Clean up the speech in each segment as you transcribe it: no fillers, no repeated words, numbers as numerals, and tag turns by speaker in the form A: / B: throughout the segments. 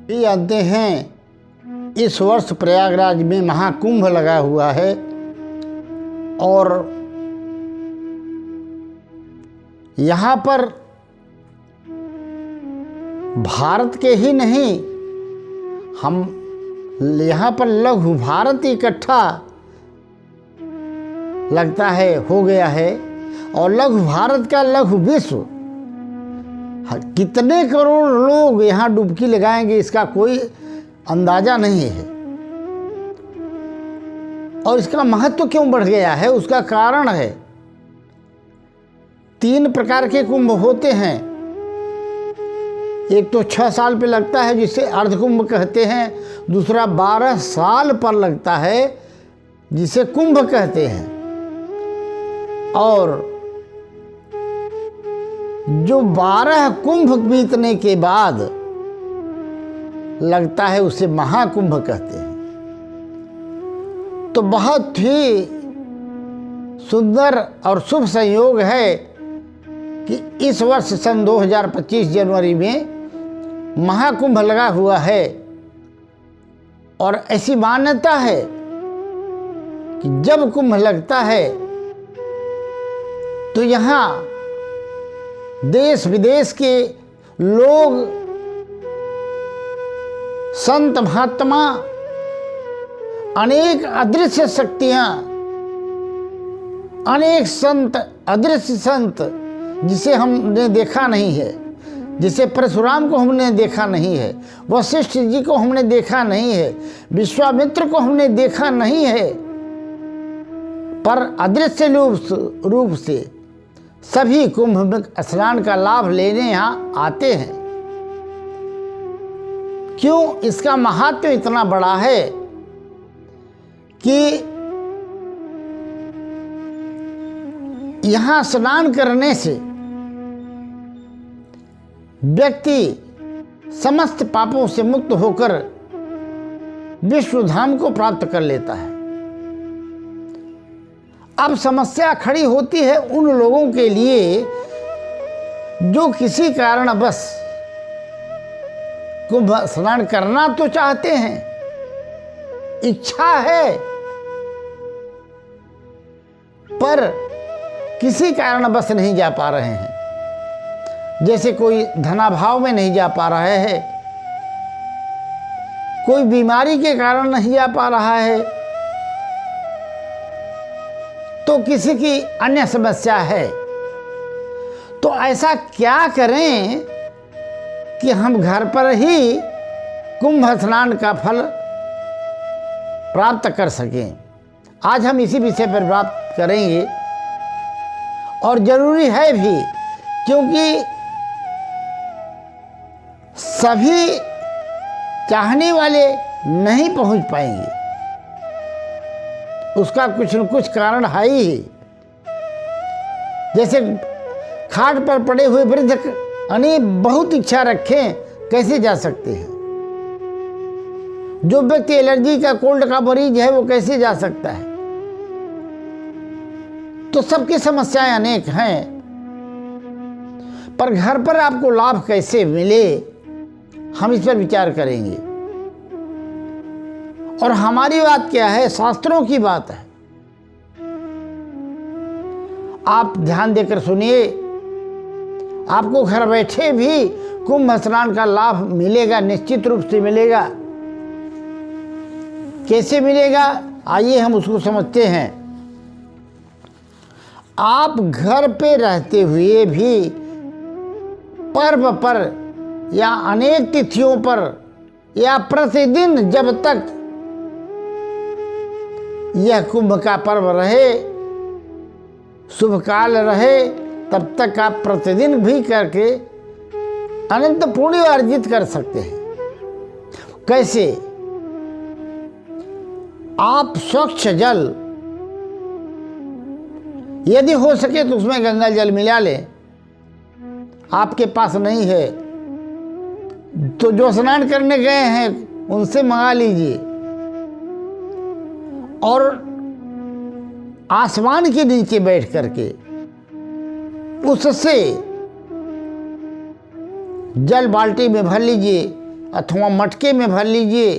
A: भी जानते हैं इस वर्ष प्रयागराज में महाकुंभ लगा हुआ है और यहाँ पर भारत के ही नहीं, हम यहाँ पर लघु भारत इकट्ठा लगता है हो गया है और लघु भारत का लघु विश्व। कितने करोड़ लोग यहाँ डुबकी लगाएंगे इसका कोई अंदाजा नहीं है। और इसका महत्व क्यों बढ़ गया है उसका कारण है, 3 प्रकार के कुंभ होते हैं। एक तो 6 साल पे लगता है जिसे अर्ध कुंभ कहते हैं, दूसरा 12 साल पर लगता है जिसे कुंभ कहते हैं, और जो 12 कुंभ बीतने के बाद लगता है उसे महाकुंभ कहते हैं। तो बहुत ही सुंदर और शुभ संयोग है कि इस वर्ष सन 2025 जनवरी में महाकुंभ लगा हुआ है। और ऐसी मान्यता है कि जब कुंभ लगता है तो यहाँ देश विदेश के लोग, संत महात्मा, अनेक अदृश्य शक्तियाँ, अनेक संत, अदृश्य संत जिसे हमने देखा नहीं है, जिसे परशुराम को हमने देखा नहीं है, वशिष्ठ जी को हमने देखा नहीं है, विश्वामित्र को हमने देखा नहीं है, पर अदृश्य रूप से सभी कुंभ में स्नान का लाभ लेने यहाँ आते हैं। क्यों इसका महत्व इतना बड़ा है कि यहाँ स्नान करने से व्यक्ति समस्त पापों से मुक्त होकर विष्णु धाम को प्राप्त कर लेता है। अब समस्या खड़ी होती है उन लोगों के लिए जो किसी कारणवश कुंभ स्नान करना तो चाहते हैं, इच्छा है, पर किसी कारणवश नहीं जा पा रहे हैं। जैसे कोई धनाभाव में नहीं जा पा रहा है, कोई बीमारी के कारण नहीं जा पा रहा है, तो किसी की अन्य समस्या है। तो ऐसा क्या करें कि हम घर पर ही कुंभ स्नान का फल प्राप्त कर सकें। आज हम इसी विषय पर बात करेंगे और जरूरी है भी, क्योंकि सभी चाहने वाले नहीं पहुंच पाएंगे। उसका कुछ न कुछ कारण है ही। जैसे खाट पर पड़े हुए वृद्ध अनेक बहुत इच्छा रखें, कैसे जा सकते हैं? जो व्यक्ति एलर्जी का, कोल्ड का मरीज है, वो कैसे जा सकता है? तो सबकी समस्याएं अनेक हैं, पर घर पर आपको लाभ कैसे मिले, हम इस पर विचार करेंगे। और हमारी बात क्या है, शास्त्रों की बात है। आप ध्यान देकर सुनिए, आपको घर बैठे भी कुंभ स्नान का लाभ मिलेगा, निश्चित रूप से मिलेगा। कैसे मिलेगा, आइए हम उसको समझते हैं। आप घर पे रहते हुए भी पर्व पर या अनेक तिथियों पर या प्रतिदिन, जब तक यह कुंभ का पर्व रहे, शुभ काल रहे, तब तक आप प्रतिदिन भी करके अनंत पुण्य अर्जित कर सकते हैं। कैसे? आप स्वच्छ जल, यदि हो सके तो उसमें गंगा जल मिला लें। आपके पास नहीं है तो जो स्नान करने गए हैं उनसे मंगा लीजिए, और आसमान के नीचे बैठ करके उससे जल बाल्टी में भर लीजिए, अथवा मटके में भर लीजिए,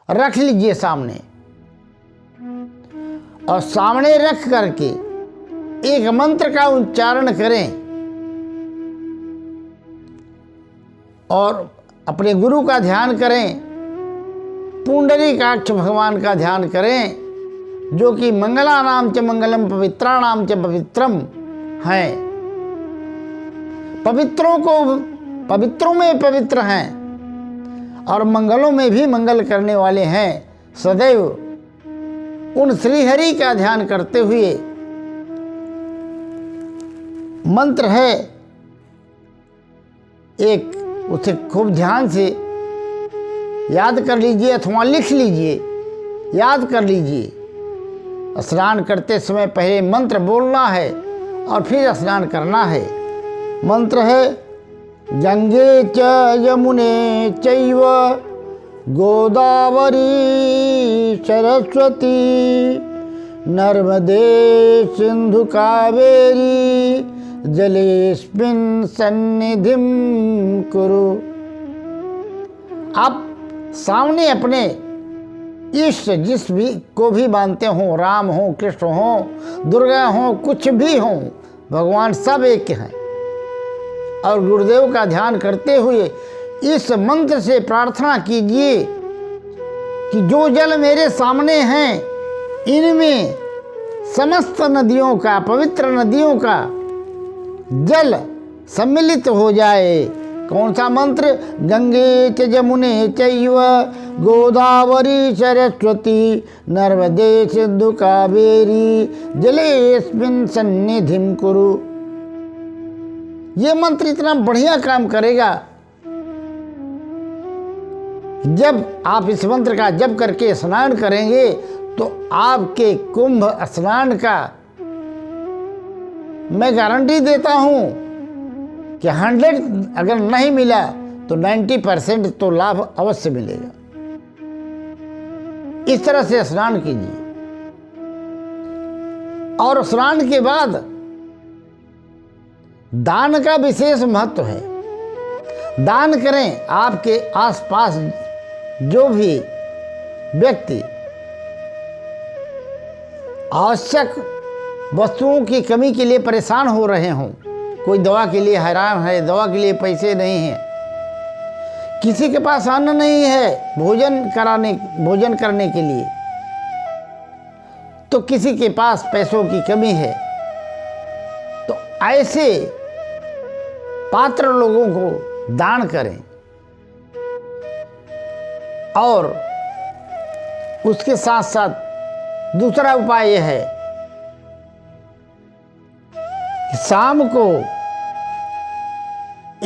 A: रख लीजिए सामने, और सामने रख करके एक मंत्र का उच्चारण करें और अपने गुरु का ध्यान करें, पुंडरीकाक्ष भगवान का ध्यान करें, जो कि मंगलानाम च मंगलम पवित्राणाम च पवित्रम हैं, पवित्रों में पवित्र हैं और मंगलों में भी मंगल करने वाले हैं। सदैव उन श्री हरि का ध्यान करते हुए मंत्र है एक, उसे खूब ध्यान से याद कर लीजिए अथवा लिख लीजिए, याद कर लीजिए। स्नान करते समय पहले मंत्र बोलना है और फिर स्नान करना है। मंत्र है गंगे च यमुने चैव गोदावरी सरस्वती नर्मदे सिंधु कावेरी जलेस्मिन् सन्निधिं कुरु। आप सामने अपने इष्ट जिस भी को भी मानते हो, राम हो, कृष्ण हो, दुर्गा हो, कुछ भी हो, भगवान सब एक हैं, और गुरुदेव का ध्यान करते हुए इस मंत्र से प्रार्थना कीजिए कि जो जल मेरे सामने हैं इनमें समस्त नदियों का, पवित्र नदियों का जल सम्मिलित हो जाए। कौन सा मंत्र? गंगे च यमुने चैव गोदावरी सरस्वती नर्मदे सिंधु कावेरी जलेस्मिन् सन्निधिं कुरु। ये मंत्र इतना बढ़िया काम करेगा। जब आप इस मंत्र का जप करके स्नान करेंगे तो आपके कुंभ स्नान का मैं गारंटी देता हूं कि 100 अगर नहीं मिला तो 90% तो लाभ अवश्य मिलेगा। इस तरह से स्नान कीजिए। और स्नान के बाद दान का विशेष महत्व है। दान करें। आपके आसपास जो भी व्यक्ति आवश्यक वस्तुओं की कमी के लिए परेशान हो रहे हों, कोई दवा के लिए हैरान है, दवा के लिए पैसे नहीं हैं, किसी के पास अन्न नहीं है भोजन करने के लिए, तो किसी के पास पैसों की कमी है, तो ऐसे पात्र लोगों को दान करें। और उसके साथ साथ दूसरा उपाय यह है कि शाम को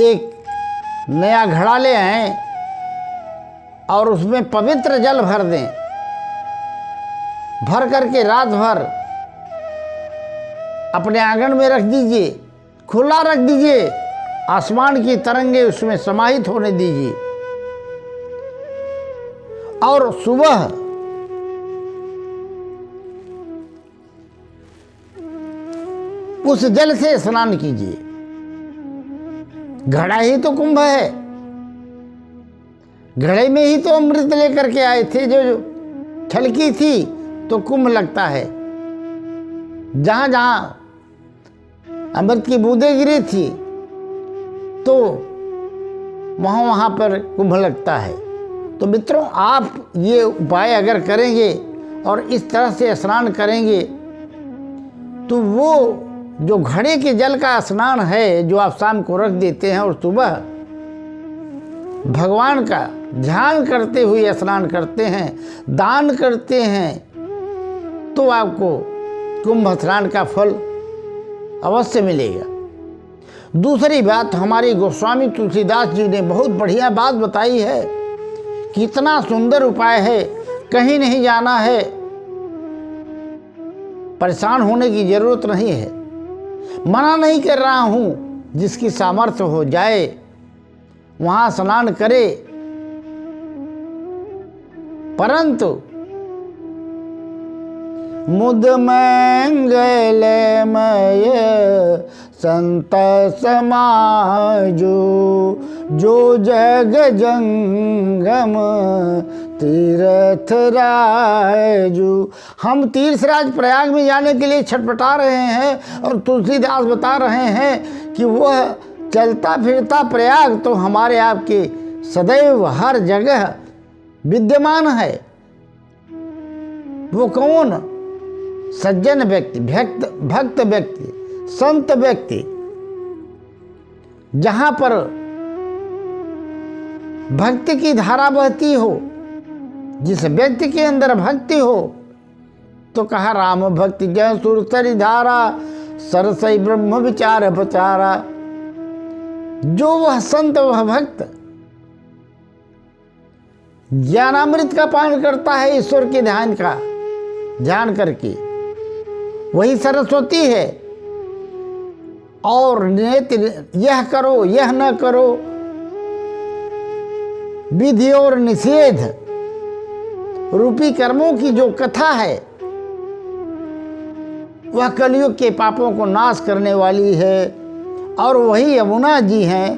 A: एक नया घड़ा ले आएं और उसमें पवित्र जल भर दें। भर करके रात भर अपने आंगन में रख दीजिए, खुला रख दीजिए, आसमान की तरंगे उसमें समाहित होने दीजिए। और सुबह उस जल से स्नान कीजिए। घड़ा ही तो कुंभ है, घड़े में ही तो अमृत लेकर के आए थे। जो छलकी थी तो कुंभ लगता है। जहां जहां अमृत की बूंदें गिरी थी तो वहां पर कुंभ लगता है। तो मित्रों, आप ये उपाय अगर करेंगे और इस तरह से स्नान करेंगे तो वो जो घड़े के जल का स्नान है जो आप शाम को रख देते हैं और सुबह भगवान का ध्यान करते हुए स्नान करते हैं, दान करते हैं, तो आपको कुंभ स्नान का फल अवश्य मिलेगा। दूसरी बात, हमारे गोस्वामी तुलसीदास जी ने बहुत बढ़िया बात बताई है। कितना सुंदर उपाय है, कहीं नहीं जाना है, परेशान होने की जरूरत नहीं है। मना नहीं कर रहा हूं, जिसकी सामर्थ्य हो जाए वहां स्नान करे, परंतु मुद मंगलमय संत समाजो, जो जग जंगम तीर्थ राजू। हम तीर्थराज प्रयाग में जाने के लिए छटपटा रहे हैं और तुलसीदास बता रहे हैं कि वह चलता फिरता प्रयाग तो हमारे आपके सदैव हर जगह विद्यमान है। वो कौन? सज्जन व्यक्ति, भक्त व्यक्ति, संत व्यक्ति। जहां पर भक्ति की धारा बहती हो, जिस व्यक्ति के अंदर भक्ति हो, तो कहा राम भक्ति जय सुरसरी धारा, सरसई ब्रह्म विचार प्रचारा। जो वह संत, वह भक्त ज्ञानामृत का पान करता है, ईश्वर के ध्यान का ध्यान करके, वही सरस्वती है। और यह करो यह न करो, विधि और निषेध रूपी कर्मों की जो कथा है, वह कलयुग के पापों को नाश करने वाली है। और वही यमुना जी हैं।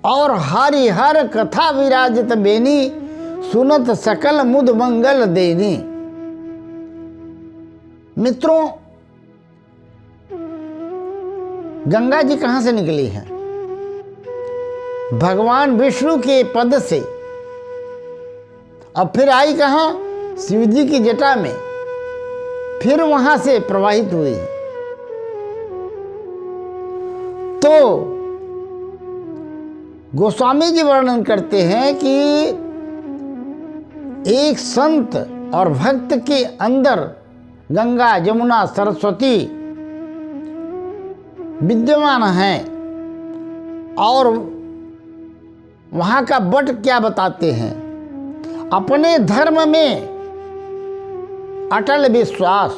A: और हरि हर कथा विराजित बेनी, सुनत सकल मुद मंगल देनी। मित्रों, गंगा जी कहां से निकली है? भगवान विष्णु के पद से। अब फिर आई कहां? शिव जी की जटा में, फिर वहां से प्रवाहित हुई। तो गोस्वामी जी वर्णन करते हैं कि एक संत और भक्त के अंदर गंगा, यमुना, सरस्वती विद्यमान हैं। और वहां का बट क्या बताते हैं? अपने धर्म में अटल विश्वास।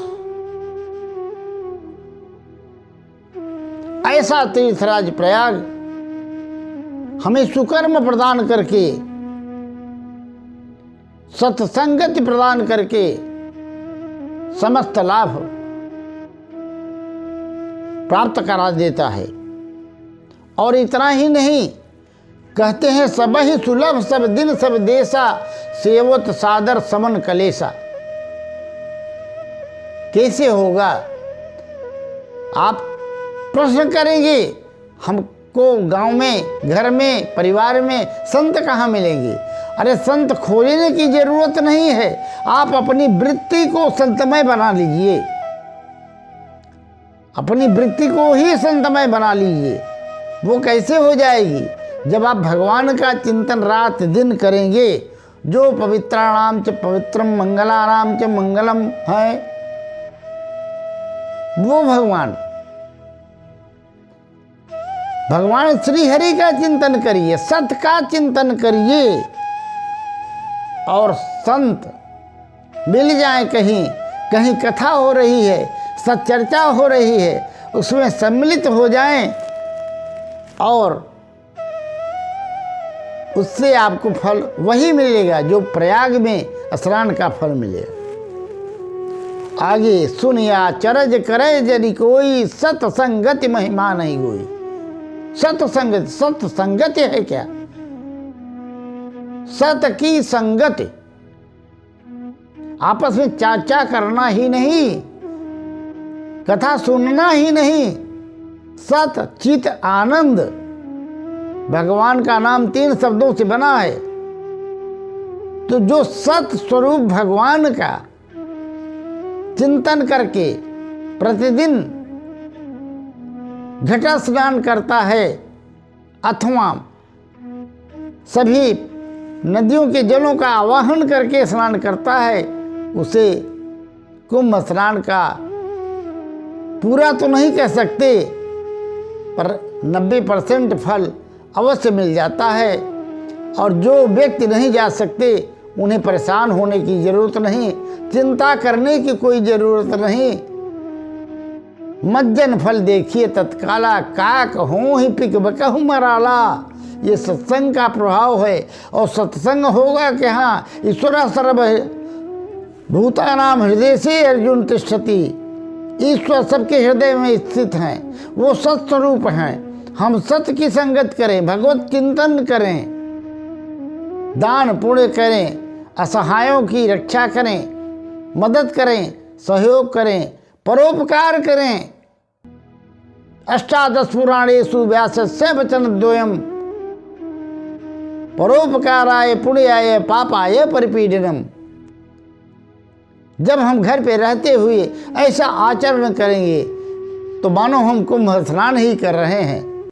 A: ऐसा तीर्थराज प्रयाग हमें सुकर्म प्रदान करके, सत्संगति प्रदान करके समस्त लाभ प्राप्त करा देता है। और इतना ही नहीं, कहते हैं सब ही सुलभ सब दिन सब देशा, सेवत सादर समन कलेसा। कैसे होगा? आप प्रश्न करेंगे, हमको गांव में, घर में, परिवार में संत कहाँ मिलेंगे? अरे संत खोजने की जरूरत नहीं है, आप अपनी वृत्ति को संतमय बना लीजिए। अपनी वृत्ति को ही संतमय बना लीजिए। वो कैसे हो जाएगी? जब आप भगवान का चिंतन रात दिन करेंगे। जो पवित्राणाम च पवित्रम मंगलानाम च मंगलम है, वो भगवान श्री हरि का चिंतन करिए, सत्य का चिंतन करिए। और संत मिल जाए, कहीं कहीं कथा हो रही है, सच्चर्चा हो रही है, उसमें सम्मिलित हो जाएं और उससे आपको फल वही मिलेगा जो प्रयाग में स्नान का फल मिलेगा। आगे सुनिया चरज करे जनि कोई, सत्संगति महिमा नहीं कोई। सत्संगति है क्या? सत की संगति, आपस में चाचा करना ही नहीं, कथा सुनना ही नहीं, सत चित आनंद। भगवान का नाम 3 शब्दों से बना है। तो जो सत स्वरूप भगवान का चिंतन करके प्रतिदिन घटा स्नान करता है, अथवा सभी नदियों के जलों का आवाहन करके स्नान करता है, उसे कुंभ स्नान का पूरा तो नहीं कह सकते, पर 90% फल अवश्य मिल जाता है। और जो व्यक्ति नहीं जा सकते, उन्हें परेशान होने की जरूरत नहीं, चिंता करने की कोई जरूरत नहीं। मज्जन फल देखिए तत्काला, काक हो ही पिक बकहु मराला। ये सत्संग का प्रभाव है। और सत्संग होगा कि हाँ ईश्वर सर्व भूतानाम हृदय से अर्जुन तिष्ठति, ईश्वर सबके हृदय में स्थित हैं, वो सत्स्वरूप हैं। हम सत्य की संगत करें, भगवत चिंतन करें, दान पुण्य करें, असहायों की रक्षा करें, मदद करें, सहयोग करें, परोपकार करें। अष्टादश पुराणेषु व्यासस्य वचनद्वयम् परोपकाराय पुण्याय पापाय परिपीडनम्। जब हम घर पे रहते हुए ऐसा आचरण करेंगे तो मानो हम कुंभ स्नान ही कर रहे हैं।